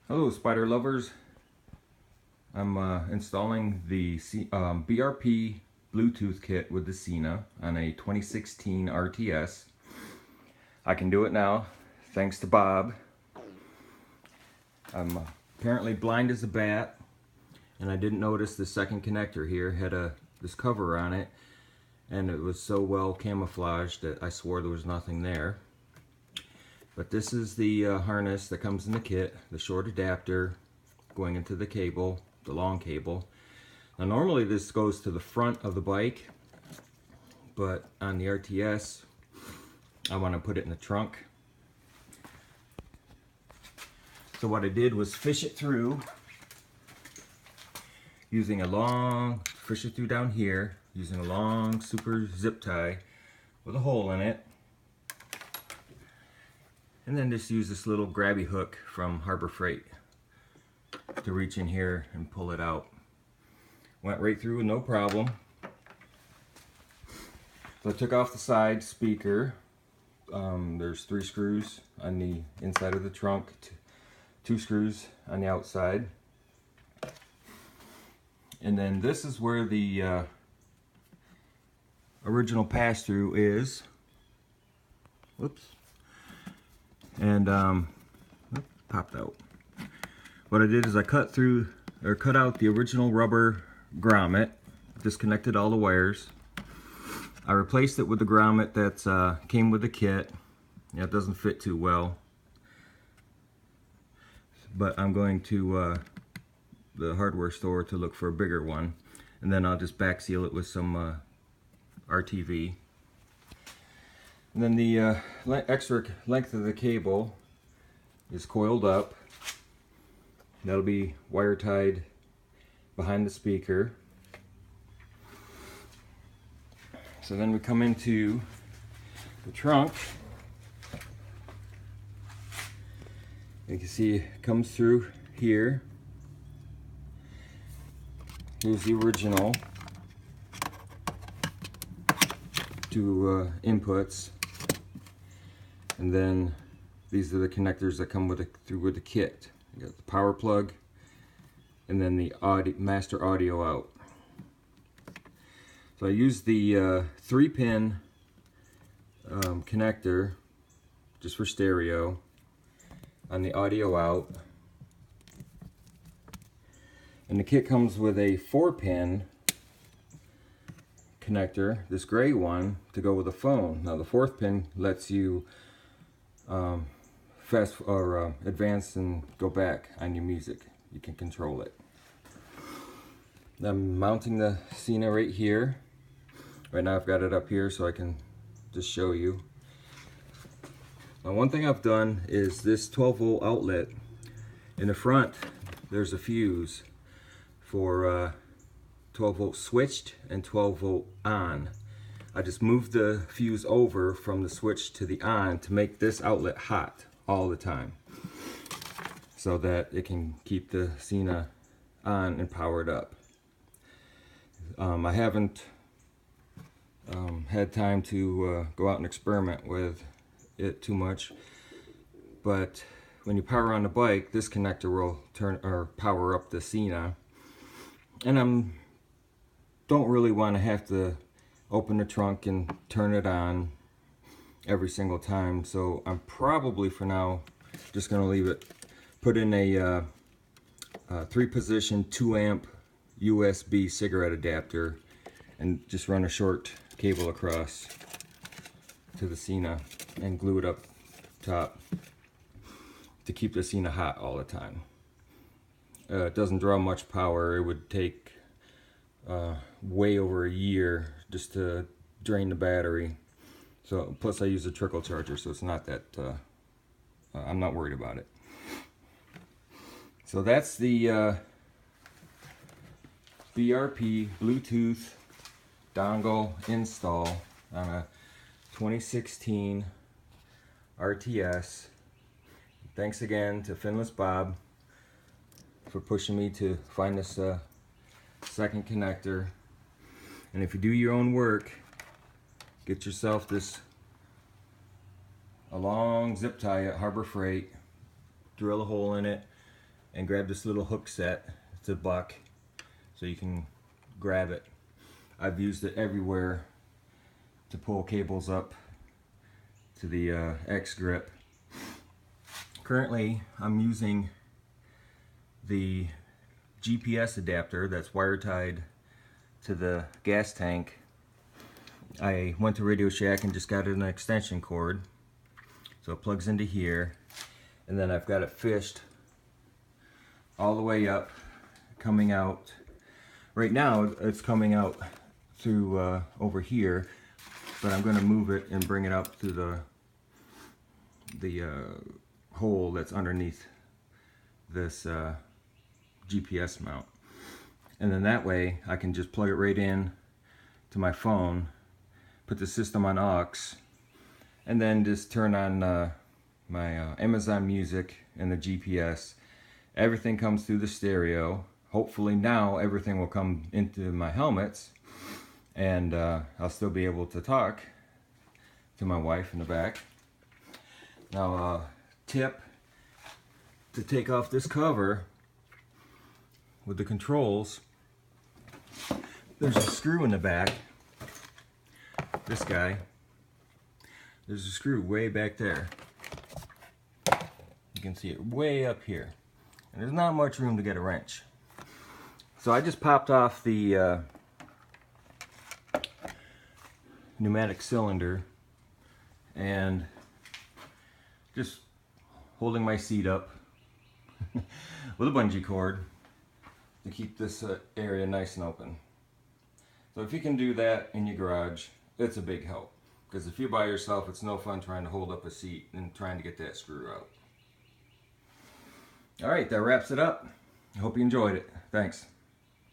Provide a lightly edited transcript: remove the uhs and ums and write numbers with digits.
Hello spider lovers. I'm installing the BRP Bluetooth kit with the Cena on a 2016 RTS. I can do it now thanks to Bob. I'm apparently blind as a bat, and I didn't notice the second connector here had this cover on it, and it was so well camouflaged that I swore there was nothing there. But this is the harness that comes in the kit, the short adapter going into the cable, the long cable. Now normally this goes to the front of the bike, but on the RTS I want to put it in the trunk. So what I did was fish it through using a long, fish it through down here using a long super zip tie with a hole in it. And then just use this little grabby hook from Harbor Freight to reach in here and pull it out. Went right through with no problem. So I took off the side speaker. There's 3 screws on the inside of the trunk, 2 screws on the outside. And then this is where the original pass-through is. Whoops. And popped out. What I did is I cut out the original rubber grommet, disconnected all the wires. I replaced it with the grommet that came with the kit. Yeah, it doesn't fit too well, but I'm going to the hardware store to look for a bigger one, and then I'll just back seal it with some RTV. And then the extra length of the cable is coiled up. That'll be wire tied behind the speaker. So then we come into the trunk. You can see it comes through here. Here's the original 2 inputs. And then these are the connectors that come with the kit. You got the power plug, and then the master audio out. So I used the 3-pin connector just for stereo on the audio out. And the kit comes with a 4-pin connector, this gray one, to go with the phone. Now the 4th pin lets you advance and go back on your music. You can control it. I'm mounting the Cena right here. Right now I've got it up here so I can just show you. Now one thing I've done is this 12-volt outlet. In the front there's a fuse for 12-volt switched and 12-volt on. I just moved the fuse over from the switch to the on to make this outlet hot all the time, so that it can keep the Cena on and powered up. I haven't had time to go out and experiment with it too much, but when you power on the bike, this connector will turn or power up the Cena, and don't really want to have to open the trunk and turn it on every single time. So I'm probably for now just going to leave it, put in a 3-position 2-amp USB cigarette adapter, and just run a short cable across to the Cena and glue it up top to keep the Cena hot all the time. It doesn't draw much power. It would take way over a year just to drain the battery. So plus I use a trickle charger, so it's not that I'm not worried about it. So that's the BRP Bluetooth dongle install on a 2016 RTS. Thanks again to Finless Bob for pushing me to find this second connector. And if you do your own work, get yourself a long zip tie at Harbor Freight, drill a hole in it, and grab this little hook set. It's a buck, so you can grab it. I've used it everywhere to pull cables up to the X grip. Currently I'm using the GPS adapter that's wire tied to the gas tank. I went to Radio Shack and just got an extension cord, so it plugs into here, and then I've got it fished all the way up, coming out. Right now it's coming out through over here, but I'm going to move it and bring it up through the hole that's underneath this GPS mount, and then that way I can just plug it right in to my phone, put the system on aux, and then just turn on my Amazon Music and the GPS. Everything comes through the stereo. Hopefully now everything will come into my helmets, and I'll still be able to talk to my wife in the back. Now, tip to take off this cover with the controls. There's a screw in the back. This guy. There's a screw way back there. You can see it way up here. And there's not much room to get a wrench. So I just popped off the pneumatic cylinder and just holding my seat up with a bungee cord to keep this area nice and open. So if you can do that in your garage, it's a big help. Because if you're by yourself, it's no fun trying to hold up a seat and trying to get that screw out. Alright, that wraps it up. I hope you enjoyed it. Thanks.